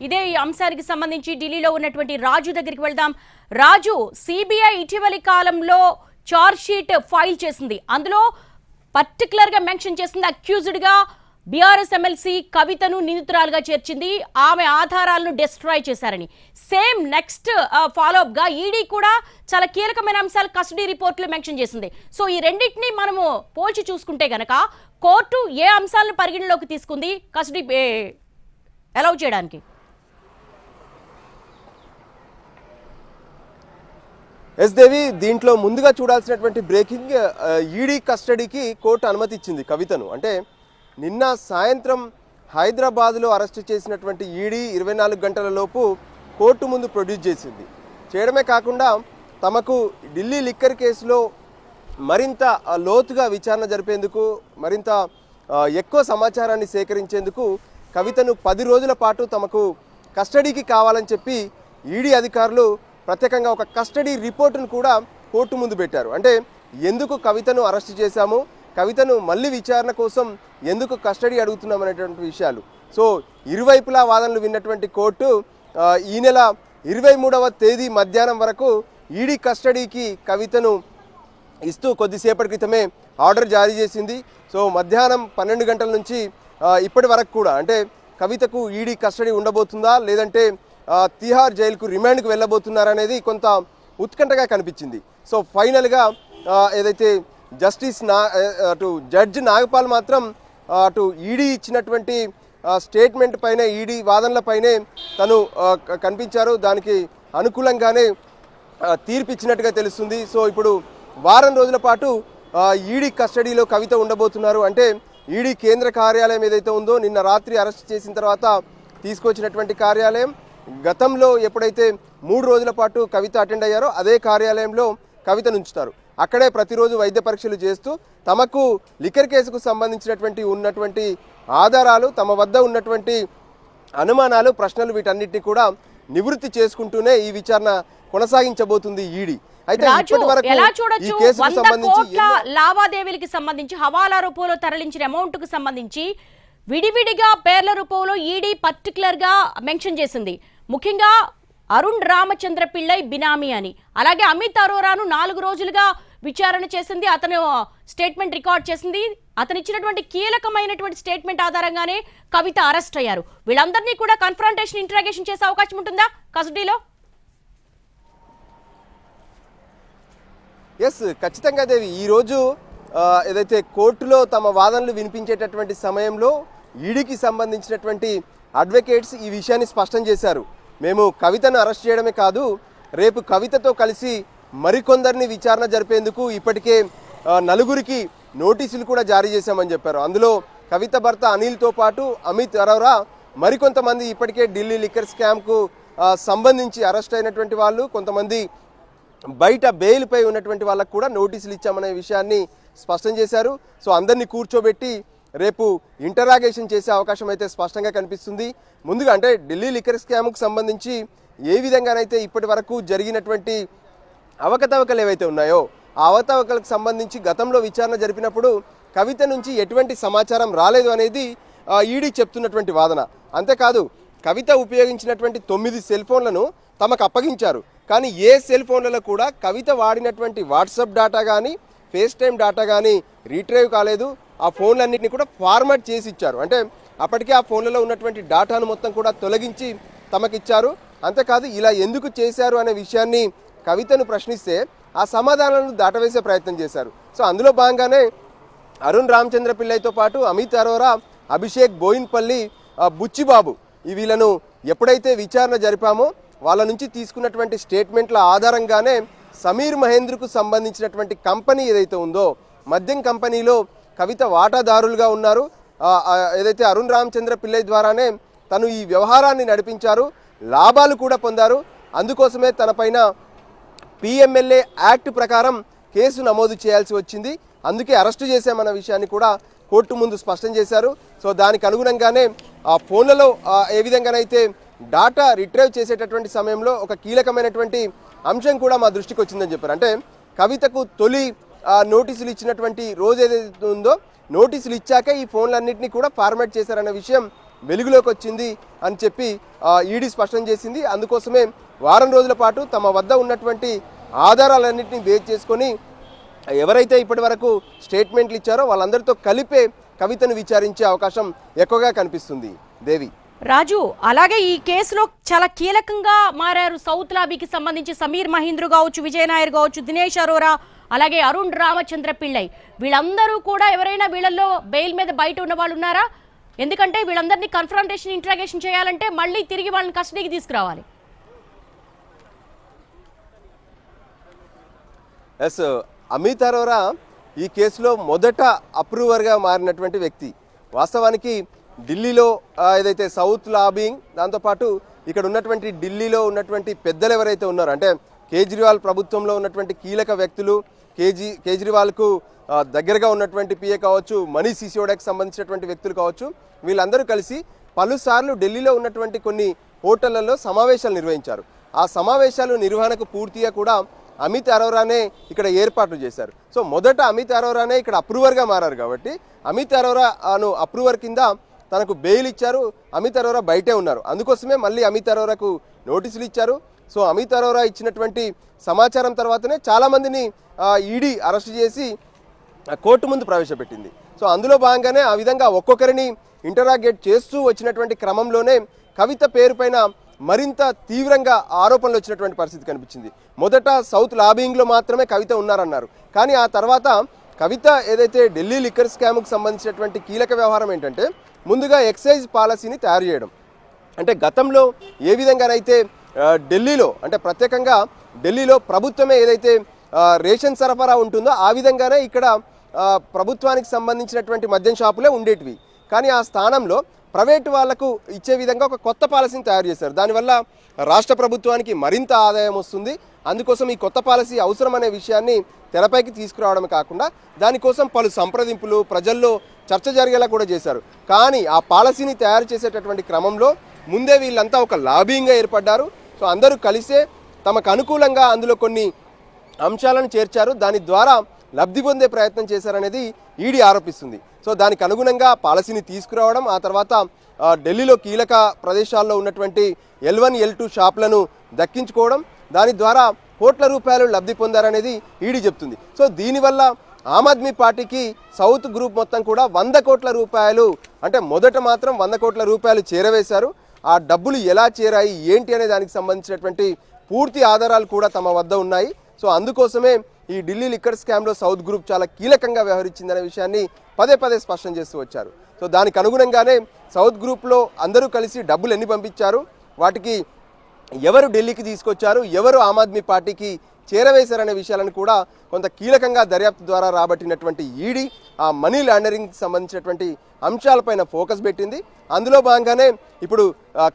ఇదే అంశానికి సంబంధించి ఢిల్లీలో ఉన్నటువంటి రాజు దగ్గరికి వెళ్దాం. రాజు, సిబిఐ ఇటీవలి కాలంలో చార్జ్ షీట్ ఫైల్ చేసింది. అందులో పర్టికులర్ గా మెన్షన్ చేసింది అక్యూజ్డ్ గా బీఆర్ఎస్ ఎమ్మెల్సీ కవితను నిందితురాలుగా చేర్చింది. ఆమె ఆధారాలను డిస్ట్రాయ్ చేశారని. సేమ్ నెక్స్ట్ ఫాలో అప్ గా ఈడీ కూడా చాలా కీలకమైన అంశాలు కస్టడీ రిపోర్ట్లో మెన్షన్ చేసింది. సో ఈ రెండింటిని మనము పోల్చి చూసుకుంటే గనక కోర్టు ఏ అంశాలను పరిగణలోకి తీసుకుంది కస్టడీ అలౌ చేయడానికి? ఎస్ దేవి, దీంట్లో ముందుగా చూడాల్సినటువంటి బ్రేకింగ్, ఈడీ కస్టడీకి కోర్టు అనుమతి ఇచ్చింది కవితను. అంటే నిన్న సాయంత్రం హైదరాబాద్లో అరెస్టు చేసినటువంటి ఈడీ 24 గంటల లోపు కోర్టు ముందు ప్రొడ్యూస్ చేసింది. చేయడమే కాకుండా తమకు ఢిల్లీ లిక్కర్ కేసులో మరింత లోతుగా విచారణ జరిపేందుకు, మరింత ఎక్కువ సమాచారాన్ని సేకరించేందుకు కవితను 10 రోజుల పాటు తమకు కస్టడీకి కావాలని చెప్పి ఈడీ అధికారులు ప్రత్యేకంగా ఒక కస్టడీ రిపోర్టును కూడా కోర్టు ముందు పెట్టారు. అంటే ఎందుకు కవితను అరెస్ట్ చేశాము, కవితను మళ్ళీ విచారణ కోసం ఎందుకు కస్టడీ అడుగుతున్నామనేటువంటి విషయాలు. సో ఇరువైపులా వాదనలు విన్నటువంటి కోర్టు ఈ నెల 23వ తేదీ మధ్యాహ్నం వరకు ఈడీ కస్టడీకి కవితను ఇస్తూ కొద్దిసేపటి క్రితమే ఆర్డర్ జారీ చేసింది. సో మధ్యాహ్నం 12 గంటల నుంచి ఇప్పటి వరకు కూడా, అంటే కవితకు ఈడీ కస్టడీ ఉండబోతుందా లేదంటే తిహార్ జైలుకు రిమాండ్కు వెళ్ళబోతున్నారనేది కొంత ఉత్కంఠగా కనిపించింది. సో ఫైనల్గా ఏదైతే అటు జడ్జి నాగపాల్ మాత్రం అటు ఈడీ ఇచ్చినటువంటి స్టేట్మెంట్ పైన, ఈడీ వాదనలపైనే తను కనిపించారు. దానికి అనుకూలంగానే తీర్పు ఇచ్చినట్టుగా తెలుస్తుంది. సో ఇప్పుడు వారం రోజుల పాటు ఈడీ కస్టడీలో కవిత ఉండబోతున్నారు. అంటే ఈడీ కేంద్ర కార్యాలయం ఏదైతే ఉందో, నిన్న రాత్రి అరెస్ట్ చేసిన తర్వాత తీసుకొచ్చినటువంటి కార్యాలయం, గతంలో ఎప్పుడైతే 3 రోజుల పాటు కవిత అటెండ్ అయ్యారో అదే కార్యాలయంలో కవితను ఉంచుతారు. అక్కడే ప్రతిరోజు వైద్య పరీక్షలు చేస్తూ తమకు లిక్కర్ కేసుకు ఉన్నటువంటి ఆధారాలు, తమ వద్ద ఉన్నటువంటి అనుమానాలు, ప్రశ్నలు వీటన్నిటిని కూడా నివృత్తి చేసుకుంటూనే ఈ విచారణ కొనసాగించబోతుంది ఈడీ. అయితే ఇప్పటి వరకు ఈ కేసుకు సంబంధించి లావాదేవీలకు సంబంధించి, హవాలా రూపంలో తరలించిన అమౌంట్ కు సంబంధించి విడివిడిగా పేర్ల రూపంలో ఈడీ పర్టికులర్ గా మెన్షన్ చేసింది. ముఖ్యంగా అరుణ్ రామచంద్ర పిళ్ళై బినామీ అని, అలాగే అమిత్ అరోరాను 4 రోజులుగా విచారణ చేసింది. అతను స్టేట్మెంట్ రికార్డ్ చేసింది. అతను ఇచ్చినటువంటి కీలకమైనటువంటి స్టేట్మెంట్ ఆధారంగానే కవిత అరెస్ట్ అయ్యారు. వీళ్ళందరినీ కూడా కన్ఫ్రంటేషన్, ఇంటరాగేషన్ చేసే అవకాశం ఉంటుందా కస్టడీలో? ఎస్, ఖచ్చితంగా దేవి. ఈరోజు ఏదైతే కోర్టులో తమ వాదనలు వినిపించేటటువంటి సమయంలో ఈడీకి సంబంధించినటువంటి అడ్వకేట్స్ ఈ విషయాన్ని స్పష్టం చేశారు. మేము కవితను అరెస్ట్ చేయడమే కాదు, రేపు కవితతో కలిసి మరికొందరిని విచారణ జరిపేందుకు ఇప్పటికే 4గురికి నోటీసులు కూడా జారీ చేశామని చెప్పారు. అందులో కవిత భర్త అనిల్తో పాటు అమిత్ అరోరా, మరికొంతమంది ఇప్పటికే ఢిల్లీ లిక్కర్ స్కామ్కు సంబంధించి అరెస్ట్ అయినటువంటి వాళ్ళు, కొంతమంది బయట బెయిల్పై ఉన్నటువంటి వాళ్ళకు కూడా నోటీసులు ఇచ్చామనే విషయాన్ని స్పష్టం చేశారు. సో అందరినీ కూర్చోబెట్టి రేపు ఇంటరాగేషన్ చేసే అవకాశం అయితే స్పష్టంగా కనిపిస్తుంది. ముందుగా అంటే ఢిల్లీ లిక్కర్ స్కామ్కు సంబంధించి ఏ విధంగానైతే ఇప్పటి వరకు జరిగినటువంటి అవకతవకలు ఏవైతే ఉన్నాయో ఆ అవకతవకలకు సంబంధించి గతంలో విచారణ జరిపినప్పుడు కవిత నుంచి ఎటువంటి సమాచారం రాలేదు అనేది ఈడీ చెప్తున్నటువంటి వాదన. అంతేకాదు, కవిత ఉపయోగించినటువంటి 9 సెల్ ఫోన్లను తమకు అప్పగించారు. కానీ ఏ సెల్ ఫోన్లలో కూడా కవిత వాడినటువంటి వాట్సాప్ డేటా కానీ, ఫేస్ టైమ్ డేటా కానీ రీట్రైవ్ కాలేదు. ఆ ఫోన్లన్నింటినీ కూడా ఫార్మాట్ చేసి ఇచ్చారు. అంటే అప్పటికే ఆ ఫోన్లలో ఉన్నటువంటి డేటాను మొత్తం కూడా తొలగించి తమకిచ్చారు. అంతేకాదు, ఇలా ఎందుకు చేశారు అనే విషయాన్ని కవితను ప్రశ్నిస్తే ఆ సమాధానాలను దాటవేసే ప్రయత్నం చేశారు. సో అందులో భాగంగానే అరుణ్ రామచంద్ర పిళ్ళైతో పాటు అమిత్ అరోరా, అభిషేక్ బోయిన్పల్లి, బుచ్చిబాబు, ఈ వీళ్ళను ఎప్పుడైతే విచారణ జరిపామో వాళ్ళ నుంచి తీసుకున్నటువంటి స్టేట్మెంట్ల ఆధారంగానే సమీర్ మహేంద్రకు సంబంధించినటువంటి కంపెనీ ఏదైతే ఉందో, మద్యం కంపెనీలో కవిత వాటాదారులుగా ఉన్నారు. ఏదైతే అరుణ్ రామచంద్ర పిళ్ళై ద్వారానే తను ఈ వ్యవహారాన్ని నడిపించారు, లాభాలు కూడా పొందారు. అందుకోసమే తనపైన పిఎంఎల్ఏ యాక్ట్ ప్రకారం కేసు నమోదు చేయాల్సి వచ్చింది. అందుకే అరెస్టు చేశామన్న విషయాన్ని కూడా కోర్టు ముందు స్పష్టం చేశారు. సో దానికి అనుగుణంగానే ఆ ఫోన్లలో ఏ విధంగానైతే డాటా రిట్రైవ్ చేసేటటువంటి సమయంలో ఒక కీలకమైనటువంటి అంశం కూడా మా దృష్టికి వచ్చిందని చెప్పారు. అంటే కవితకు తొలి నోటీసులు ఇచ్చినటువంటి రోజు ఏదైతే ఉందో, నోటీసులు ఇచ్చాకే ఈ ఫోన్లన్నింటినీ కూడా ఫార్మాట్ చేశారన్న విషయం వెలుగులోకి వచ్చింది అని చెప్పి ఈడీ స్పష్టం చేసింది. అందుకోసమే వారం రోజుల పాటు తమ వద్ద ఉన్నటువంటి ఆధారాలన్నింటినీ బేస్ చేసుకొని ఎవరైతే ఇప్పటి వరకు స్టేట్మెంట్లు ఇచ్చారో వాళ్ళందరితో కలిపే కవితను విచారించే అవకాశం ఎక్కువగా కనిపిస్తుంది. దేవి, రాజు, అలాగే ఈ కేసులో చాలా కీలకంగా మారారు సౌత్ లాబీకి సంబంధించి సమీర్ మహీంద్రు కావచ్చు, విజయ్ నాయర్ కావచ్చు, దినేష్ అరోరా, అలాగే అరుణ్ రామచంద్ర పిళ్ళై, వీళ్ళందరూ కూడా ఎవరైనా వీళ్ళల్లో బెయిల్ మీద బయట ఉన్న వాళ్ళు ఉన్నారా? ఎందుకంటే వీళ్ళందరినీ కన్ఫ్రంటేషన్ ఇంట్రాగేషన్ చేయాలంటే మళ్ళీ తిరిగి వాళ్ళని కస్టడీకి తీసుకురావాలి. ఎస్, అమిత్ అరోరా ఈ కేసులో మొదట అప్రూవర్గా మారినటువంటి వ్యక్తి. వాస్తవానికి ఢిల్లీలో ఏదైతే సౌత్ లాబింగ్, దాంతోపాటు ఇక్కడ ఉన్నటువంటి ఢిల్లీలో ఉన్నటువంటి పెద్దలు ఎవరైతే ఉన్నారో, అంటే కేజ్రీవాల్ ప్రభుత్వంలో ఉన్నటువంటి కీలక వ్యక్తులు, కేజ్రీవాల్కు దగ్గరగా ఉన్నటువంటి పిఏ కావచ్చు, మనీష్ సిసోడియాకి సంబంధించినటువంటి వ్యక్తులు కావచ్చు, వీళ్ళందరూ కలిసి పలుసార్లు ఢిల్లీలో ఉన్నటువంటి కొన్ని హోటళ్లలో సమావేశాలు నిర్వహించారు. ఆ సమావేశాలు నిర్వహణకు పూర్తిగా కూడా అమిత్ అరోరానే ఇక్కడ ఏర్పాట్లు చేశారు. సో మొదట అమిత్ అరోరానే ఇక్కడ అప్రూవర్గా మారారు కాబట్టి అమిత్ అరోరాను అప్రూవర్ కింద తనకు బెయిల్ ఇచ్చారు. అమిత్ అరోరా బయటే ఉన్నారు. అందుకోసమే మళ్ళీ అమిత్ అరోరాకు నోటీసులు ఇచ్చారు. సో అమిత్ అరోరా ఇచ్చినటువంటి సమాచారం తర్వాతనే చాలామందిని ఈడీ అరెస్ట్ చేసి కోర్టు ముందు ప్రవేశపెట్టింది. సో అందులో భాగంగానే ఆ విధంగా ఒక్కొక్కరిని ఇంటరాగేట్ చేస్తూ వచ్చినటువంటి క్రమంలోనే కవిత పేరుపైన మరింత తీవ్రంగా ఆరోపణలు వచ్చినటువంటి పరిస్థితి కనిపించింది. మొదట సౌత్ లాబింగ్లో మాత్రమే కవిత ఉన్నారన్నారు. కానీ ఆ తర్వాత కవిత ఏదైతే ఢిల్లీ లిక్కర్ స్కామ్కు సంబంధించినటువంటి కీలక వ్యవహారం ఏంటంటే, ముందుగా ఎక్సైజ్ పాలసీని తయారు చేయడం. అంటే గతంలో ఏ విధంగానైతే ఢిల్లీలో, అంటే ప్రత్యేకంగా ఢిల్లీలో ప్రభుత్వమే ఏదైతే రేషన్ సరఫరా ఉంటుందో ఆ విధంగానే ఇక్కడ ప్రభుత్వానికి సంబంధించినటువంటి మద్యం షాపులే ఉండేటివి. కానీ ఆ స్థానంలో ప్రైవేటు వాళ్లకు ఇచ్చే విధంగా ఒక కొత్త పాలసీని తయారు చేశారు. దానివల్ల రాష్ట్ర ప్రభుత్వానికి మరింత ఆదాయం వస్తుంది. అందుకోసం ఈ కొత్త పాలసీ అవసరం అనే విషయాన్ని తెరపైకి తీసుకురావడం కాకుండా దానికోసం పలు సంప్రదింపులు ప్రజల్లో చర్చ జరిగేలా కూడా చేశారు. కానీ ఆ పాలసీని తయారు చేసేటటువంటి క్రమంలో ముందే వీళ్ళంతా ఒక లాబింగ్గా ఏర్పడ్డారు. సో అందరూ కలిసే తమకు అనుకూలంగా అందులో కొన్ని అంశాలను చేర్చారు. దాని ద్వారా లబ్ధి పొందే ప్రయత్నం చేశారనేది ఈడీ ఆరోపిస్తుంది. సో దానికి అనుగుణంగా పాలసీని తీసుకురావడం, ఆ తర్వాత ఢిల్లీలో కీలక ప్రదేశాల్లో ఉన్నటువంటి L1, L2 షాపులను దక్కించుకోవడం, దాని ద్వారా కోట్ల రూపాయలు లబ్ధి పొందారనేది ఈడీ చెప్తుంది. సో దీనివల్ల ఆమ్ ఆద్మీ పార్టీకి సౌత్ గ్రూప్ మొత్తం కూడా 100 కోట్ల రూపాయలు, అంటే మొదట మాత్రం 100 కోట్ల రూపాయలు చేరవేశారు. ఆ డబ్బులు ఎలా చేరాయి ఏంటి అనే దానికి సంబంధించినటువంటి పూర్తి ఆధారాలు కూడా తమ వద్ద ఉన్నాయి. సో అందుకోసమే ఈ ఢిల్లీ లిక్కర్ స్కామ్లో సౌత్ గ్రూప్ చాలా కీలకంగా వ్యవహరించిందనే విషయాన్ని పదే పదే స్పష్టం చేస్తూ వచ్చారు. సో దానికి అనుగుణంగానే సౌత్ గ్రూప్లో అందరూ కలిసి డబ్బులు ఎన్ని పంపించారు, వాటికి ఎవరు ఢిల్లీకి తీసుకొచ్చారు, ఎవరు ఆమ్ ఆద్మీ పార్టీకి చేరవేశారనే విషయాలను కూడా కొంత కీలకంగా దర్యాప్తు ద్వారా రాబట్టినటువంటి ఈడీ ఆ మనీ లాండరింగ్కి సంబంధించినటువంటి అంశాలపైన ఫోకస్ పెట్టింది. అందులో భాగంగానే ఇప్పుడు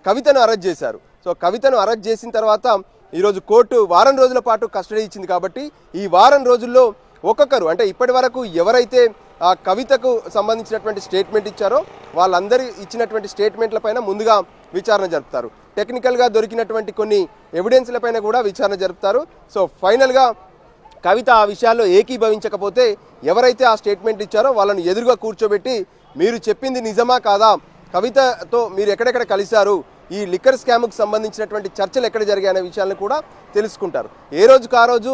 కవితను అరెస్ట్ చేశారు. సో కవితను అరెస్ట్ చేసిన తర్వాత ఈరోజు కోర్టు వారం రోజుల పాటు కస్టడీ ఇచ్చింది. కాబట్టి ఈ వారం రోజుల్లో ఒక్కొక్కరు, అంటే ఇప్పటి వరకు ఎవరైతే కవితకు సంబంధించినటువంటి స్టేట్మెంట్ ఇచ్చారో వాళ్ళందరూ ఇచ్చినటువంటి స్టేట్మెంట్లపైన ముందుగా విచారణ జరుపుతారు. టెక్నికల్గా దొరికినటువంటి కొన్ని ఎవిడెన్స్లపైన కూడా విచారణ జరుపుతారు. సో ఫైనల్గా కవిత ఆ విషయాల్లో ఏకీభవించకపోతే ఎవరైతే ఆ స్టేట్మెంట్ ఇచ్చారో వాళ్ళని ఎదురుగా కూర్చోబెట్టి మీరు చెప్పింది నిజమా కాదా, కవితతో మీరు ఎక్కడెక్కడ కలిశారు, ఈ లిక్కర్ స్కామ్కు సంబంధించినటువంటి చర్చలు ఎక్కడ జరిగాయనే విషయాలను కూడా తెలుసుకుంటారు. ఏ రోజుకు ఆ రోజు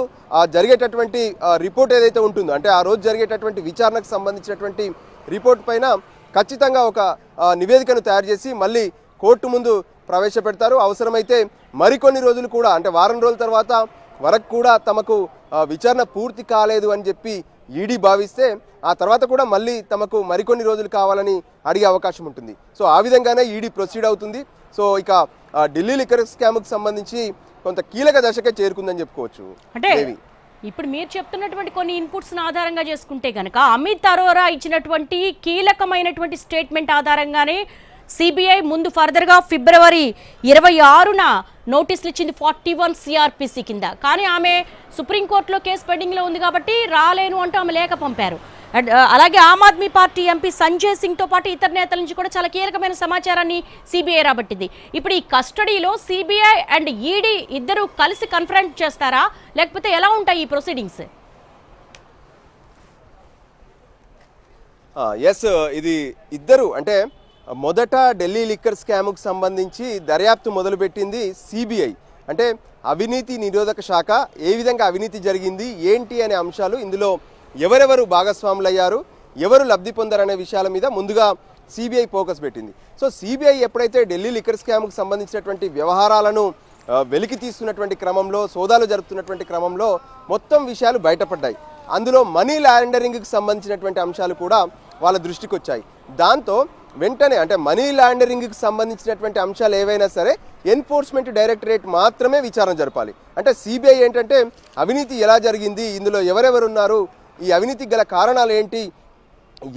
జరిగేటటువంటి రిపోర్ట్ ఏదైతే ఉంటుందో, అంటే ఆ రోజు జరిగేటటువంటి విచారణకు సంబంధించినటువంటి రిపోర్ట్ పైన ఖచ్చితంగా ఒక నివేదికను తయారు చేసి మళ్ళీ కోర్టు ముందు ప్రవేశపెడతారు. అవసరమైతే మరికొన్ని రోజులు కూడా, అంటే వారం రోజుల తర్వాత వరకు కూడా తమకు విచారణ పూర్తి కాలేదు అని చెప్పి ఈడీ భావిస్తే ఆ తర్వాత కూడా మళ్ళీ తమకు మరికొన్ని రోజులు కావాలని అడిగే అవకాశం ఉంటుంది. సో ఆ విధంగానే ఈడీ ప్రొసీడ్ అవుతుంది. సో ఇక ఢిల్లీ లిక్కర్ స్కామ్కు సంబంధించి కొంత కీలక దశకే చేరుకుందని చెప్పుకోవచ్చు. అంటే ఇప్పుడు మీరు చెప్తున్నటువంటి కొన్ని ఇన్పుట్స్ ఆధారంగా చేసుకుంటే కనుక అమిత్ అరోరా ఇచ్చినటువంటి కీలకమైనటువంటి స్టేట్మెంట్ ఆధారంగానే సిబిఐ ముందు ఫర్దర్గా ఫిబ్రవరి 26న నోటీసులు ఇచ్చింది 41 CRPC కింద. కానీ ఆమె సుప్రీంకోర్టులో కేసు పెండింగ్లో ఉంది కాబట్టి రాలేను అంటూ ఆమె లేఖ పంపారు. అలాగే ఆమ్ ఆద్మీ పార్టీ ఎంపీ సంజయ్ సింగ్తో పాటు ఇతర నేతల నుంచి కూడా చాలా కీలకమైన సమాచారాన్ని సిబిఐ రాబట్టింది. ఇప్పుడు ఈ కస్టడీలో సిబిఐ అండ్ ఈడీ ఇద్దరు కలిసి కన్ఫరెంట్ చేస్తారా, లేకపోతే ఎలా ఉంటాయి ఈ ప్రొసీడింగ్స్? ఎస్, ఇది ఇద్దరు, అంటే మొదట ఢిల్లీ లిక్కర్ స్కామ్కు సంబంధించి దర్యాప్తు మొదలుపెట్టింది సిబిఐ. అంటే అవినీతి నిరోధక శాఖ ఏ విధంగా అవినీతి జరిగింది ఏంటి అనే అంశాలు, ఇందులో ఎవరెవరు భాగస్వాములయ్యారు, ఎవరు లబ్ధి పొందారనే విషయాల మీద ముందుగా సిబిఐ ఫోకస్ పెట్టింది. సో సిబిఐ ఎప్పుడైతే ఢిల్లీ లిక్కర్ స్కామ్కు సంబంధించినటువంటి వ్యవహారాలను వెలికి తీస్తున్నటువంటి క్రమంలో, సోదాలు జరుపుతున్నటువంటి క్రమంలో మొత్తం విషయాలు బయటపడ్డాయి. అందులో మనీ లాండరింగ్కి సంబంధించినటువంటి అంశాలు కూడా వాళ్ళ దృష్టికి వచ్చాయి. దాంతో వెంటనే అంటే మనీ లాండరింగ్కి సంబంధించినటువంటి అంశాలు ఏవైనా సరే ఎన్ఫోర్స్మెంట్ డైరెక్టరేట్ మాత్రమే విచారణ జరపాలి. అంటే సిబిఐ ఏంటంటే అవినీతి ఎలా జరిగింది, ఇందులో ఎవరెవరు ఉన్నారు, ఈ అవినీతికి గల కారణాలు ఏంటి,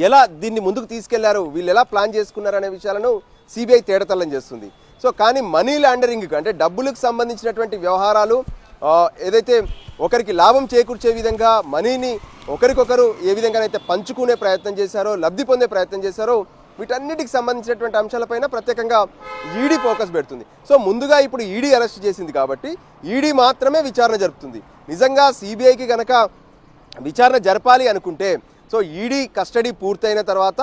ఎలా దీన్ని ముందుకు తీసుకెళ్లారు, వీళ్ళు ఎలా ప్లాన్ చేసుకున్నారు అనే విషయాలను సిబిఐ తేటతెల్లం చేస్తుంది. సో కానీ మనీ లాండరింగ్ అంటే డబ్బులకు సంబంధించినటువంటి వ్యవహారాలు ఏదైతే ఒకరికి లాభం చేకూర్చే విధంగా మనీని ఒకరికొకరు ఏ విధంగానైతే పంచుకునే ప్రయత్నం చేశారో, లబ్ధి పొందే ప్రయత్నం చేశారో, వీటన్నిటికి సంబంధించినటువంటి అంశాలపైన ప్రత్యేకంగా ఈడీ ఫోకస్ పెడుతుంది. సో ముందుగా ఇప్పుడు ఈడీ అరెస్ట్ చేసింది కాబట్టి ఈడీ మాత్రమే విచారణ జరుపుతుంది. నిజంగా సిబిఐకి గనక విచారణ జరపాలి అనుకుంటే సో ఈడీ కస్టడీ పూర్తయిన తర్వాత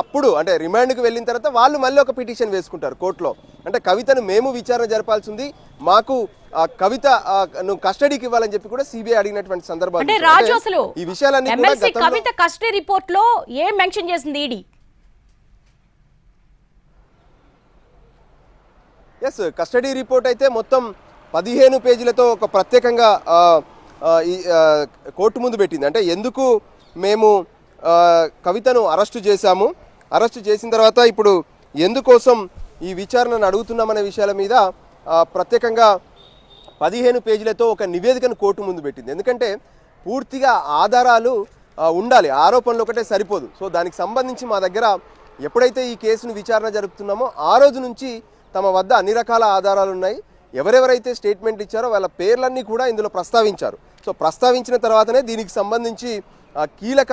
అప్పుడు అంటే రిమాండ్కి వెళ్ళిన తర్వాత వాళ్ళు మళ్ళీ ఒక పిటిషన్ వేసుకుంటారు కోర్టులో. అంటే కవితను మేము విచారణ జరపాల్సి ఉంది, మాకు కవిత కస్టడీకి ఇవ్వాలని చెప్పి కూడా సిబిఐ అడిగినటువంటి సందర్భాలు. అంటే రాజు అసలు ఈ విషయాలన్నీ ఎమ్మెల్సీ కవిత కస్టడీ రిపోర్ట్ లో ఏం మెన్షన్ చేసింది ఈడీ? ఎస్, కస్టడీ రిపోర్ట్ అయితే మొత్తం 15 పేజీలతో ఒక ప్రత్యేకంగా కోర్టు ముందు పెట్టింది. అంటే ఎందుకు మేము కవితను అరెస్టు చేశాము, అరెస్టు చేసిన తర్వాత ఇప్పుడు ఎందుకోసం ఈ విచారణను అడుగుతున్నామనే విషయాల మీద ప్రత్యేకంగా 15 పేజీలతో ఒక నివేదికను కోర్టు ముందు పెట్టింది. ఎందుకంటే పూర్తిగా ఆధారాలు ఉండాలి, ఆరోపణలు ఒకటే సరిపోదు. సో దానికి సంబంధించి మా దగ్గర ఎప్పుడైతే ఈ కేసును విచారణ జరుపుతున్నామో ఆ రోజు నుంచి తమ వద్ద అన్ని రకాల ఆధారాలు ఉన్నాయి. ఎవరెవరైతే స్టేట్మెంట్ ఇచ్చారో వాళ్ళ పేర్లన్నీ కూడా ఇందులో ప్రస్తావించారు. సో ప్రస్తావించిన తర్వాతనే దీనికి సంబంధించి కీలక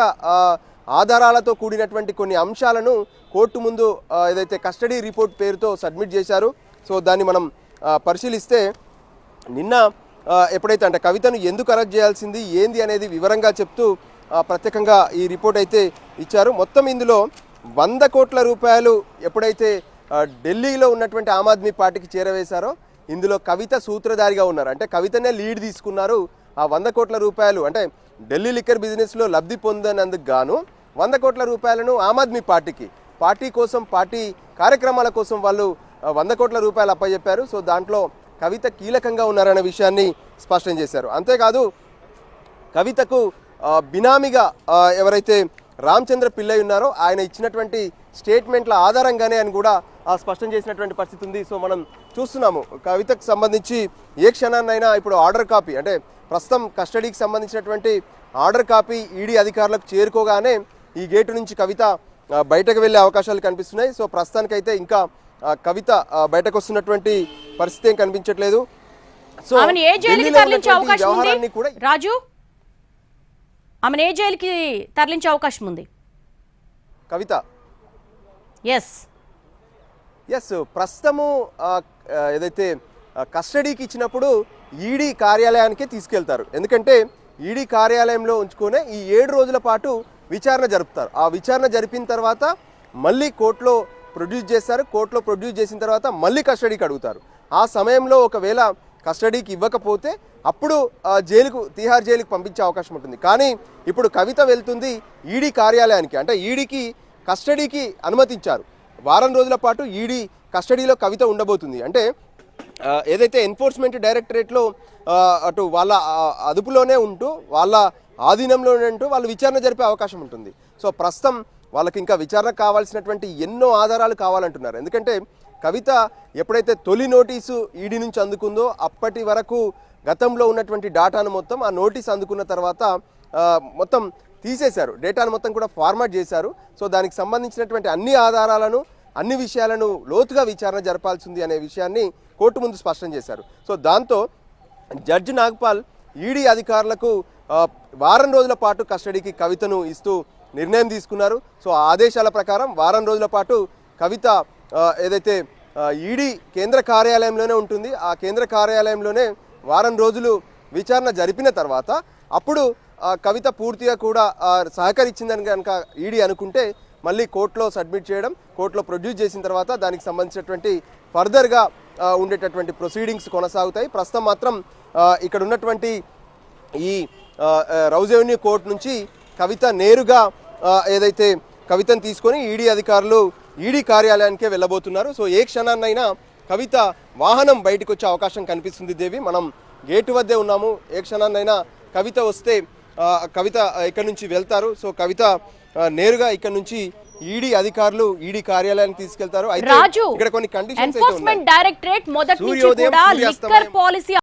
ఆధారాలతో కూడినటువంటి కొన్ని అంశాలను కోర్టు ముందు ఏదైతే కస్టడీ రిపోర్ట్ పేరుతో సబ్మిట్ చేశారు. సో దాన్ని మనం పరిశీలిస్తే నిన్న ఎప్పుడైతే అంటే కవితను ఎందుకు అరెస్ట్ చేయాల్సింది ఏంది అనేది వివరంగా చెప్తూ ప్రత్యేకంగా ఈ రిపోర్ట్ అయితే ఇచ్చారు. మొత్తం ఇందులో 100 కోట్ల రూపాయలు ఎప్పుడైతే ఢిల్లీలో ఉన్నటువంటి ఆమ్ ఆద్మీ పార్టీకి చేరవేశారో ఇందులో కవిత సూత్రధారిగా ఉన్నారు. అంటే కవితనే లీడ్ తీసుకున్నారు. ఆ 100 కోట్ల రూపాయలు అంటే ఢిల్లీ లిక్కర్ బిజినెస్లో లబ్ధి పొందనందుకు గాను 100 కోట్ల రూపాయలను ఆమ్ ఆద్మీ పార్టీ కోసం, పార్టీ కార్యక్రమాల కోసం వాళ్ళు 100 కోట్ల రూపాయలు అప్పచెప్పారు. సో దాంట్లో కవిత కీలకంగా ఉన్నారనే విషయాన్ని స్పష్టం చేశారు. అంతేకాదు కవితకు బినామీగా ఎవరైతే రామచంద్ర పిల్లై ఉన్నారో ఆయన ఇచ్చినటువంటి స్టేట్మెంట్ల ఆధారంగానే అని కూడా స్పష్టం చేసినటువంటి పరిస్థితి ఉంది. సో మనం చూస్తున్నాము కవితకు సంబంధించి ఏ క్షణాన్నైనా ఇప్పుడు ఆర్డర్ కాపీ అంటే ప్రస్తుతం కస్టడీకి సంబంధించినటువంటి ఆర్డర్ కాపీ ఈడీ అధికారులకు చేరుకోగానే ఈ గేటు నుంచి కవిత బయటకు వెళ్ళే అవకాశాలు కనిపిస్తున్నాయి. సో ప్రస్తుతానికైతే ఇంకా కవిత బయటకు వస్తున్నటువంటి పరిస్థితి ఏం కనిపించట్లేదు. సో రాజు ఆమెను ఏ జైలుకి తరలించే అవకాశం ఉంది కవిత? ఎస్, ప్రస్తుతము ఏదైతే కస్టడీకి ఇచ్చినప్పుడు ఈడీ కార్యాలయానికే తీసుకెళ్తారు. ఎందుకంటే ఈడీ కార్యాలయంలో ఉంచుకునే ఈ 7 రోజుల పాటు విచారణ జరుపుతారు. ఆ విచారణ జరిపిన తర్వాత మళ్ళీ కోర్టులో ప్రొడ్యూస్ చేస్తారు. కోర్టులో ప్రొడ్యూస్ చేసిన తర్వాత మళ్ళీ కస్టడీకి అడుగుతారు. ఆ సమయంలో ఒకవేళ కస్టడీకి ఇవ్వకపోతే అప్పుడు జైలుకు, తిహార్ జైలుకు పంపించే అవకాశం ఉంటుంది. కానీ ఇప్పుడు కవిత వెళ్తుంది ఈడీ కార్యాలయానికి. అంటే ఈడీకి కస్టడీకి అనుమతించారు. వారం రోజుల పాటు ఈడీ కస్టడీలో కవిత ఉండబోతుంది. అంటే ఏదైతే ఎన్ఫోర్స్మెంట్ డైరెక్టరేట్లో అటు వాళ్ళ అదుపులోనే ఉంటూ, వాళ్ళ ఆధీనంలోనే ఉంటూ వాళ్ళు విచారణ జరిపే అవకాశం ఉంటుంది. సో ప్రస్తుతం వాళ్ళకి ఇంకా విచారణ కావాల్సినటువంటి ఎన్నో ఆధారాలు కావాలంటున్నారు. ఎందుకంటే కవిత ఎప్పుడైతే తొలి నోటీసు ఈడీ నుంచి అందుకుందో అప్పటి వరకు గతంలో ఉన్నటువంటి డేటాను మొత్తం ఆ నోటీస్ అందుకున్న తర్వాత మొత్తం తీసేశారు. డేటాను మొత్తం కూడా ఫార్మాట్ చేశారు. సో దానికి సంబంధించినటువంటి అన్ని ఆధారాలను, అన్ని విషయాలను లోతుగా విచారణ జరపాల్సింది అనే విషయాన్ని కోర్టు ముందు స్పష్టం చేశారు. సో దాంతో జడ్జి నాగ్పాల్ ఈడీ అధికారులకు వారం రోజుల పాటు కస్టడీకి కవితను ఇస్తూ నిర్ణయం తీసుకున్నారు. సో ఆ ఆదేశాల ప్రకారం వారం రోజుల పాటు కవిత ఏదైతే ఈడీ కేంద్ర కార్యాలయంలోనే ఉంటుంది. ఆ కేంద్ర కార్యాలయంలోనే వారం రోజులు విచారణ జరిపిన తర్వాత అప్పుడు కవిత పూర్తిగా కూడా సహకరించిందని కనుక ఈడీ అనుకుంటే మళ్ళీ కోర్టులో సబ్మిట్ చేయడం, కోర్టులో ప్రొడ్యూస్ చేసిన తర్వాత దానికి సంబంధించినటువంటి ఫర్దర్గా ఉండేటటువంటి ప్రొసీడింగ్స్ కొనసాగుతాయి. ప్రస్తుతం మాత్రం ఇక్కడ ఉన్నటువంటి ఈ రౌజ్ ఎవెన్యూ కోర్టు నుంచి కవిత నేరుగా ఏదైతే కవితను తీసుకొని ఈడీ అధికారులు ఈడీ కార్యాలయానికే వెళ్ళబోతున్నారు. సో ఏ క్షణాన్నైనా కవిత వాహనం బయటకు వచ్చే అవకాశం కనిపిస్తుంది. దేవి, మనం గేటు వద్దే ఉన్నాము. ఏ క్షణాన్నైనా కవిత వస్తే కవిత ఇక్కడ నుంచి వెళ్తారు. సో కవిత నేరుగా ఇక్కడ నుంచి ఈడీ అధికారులు ఈడీ కార్యాలయానికి తీసుకెళ్తారు. అయితే రాజు, ఇక్కడ కొన్ని కండిషన్స్ ఎన్ఫోర్స్మెంట్ డైరెక్టరేట్ మొదటి నుంచి కూడా లిక్కర్ పాలసీ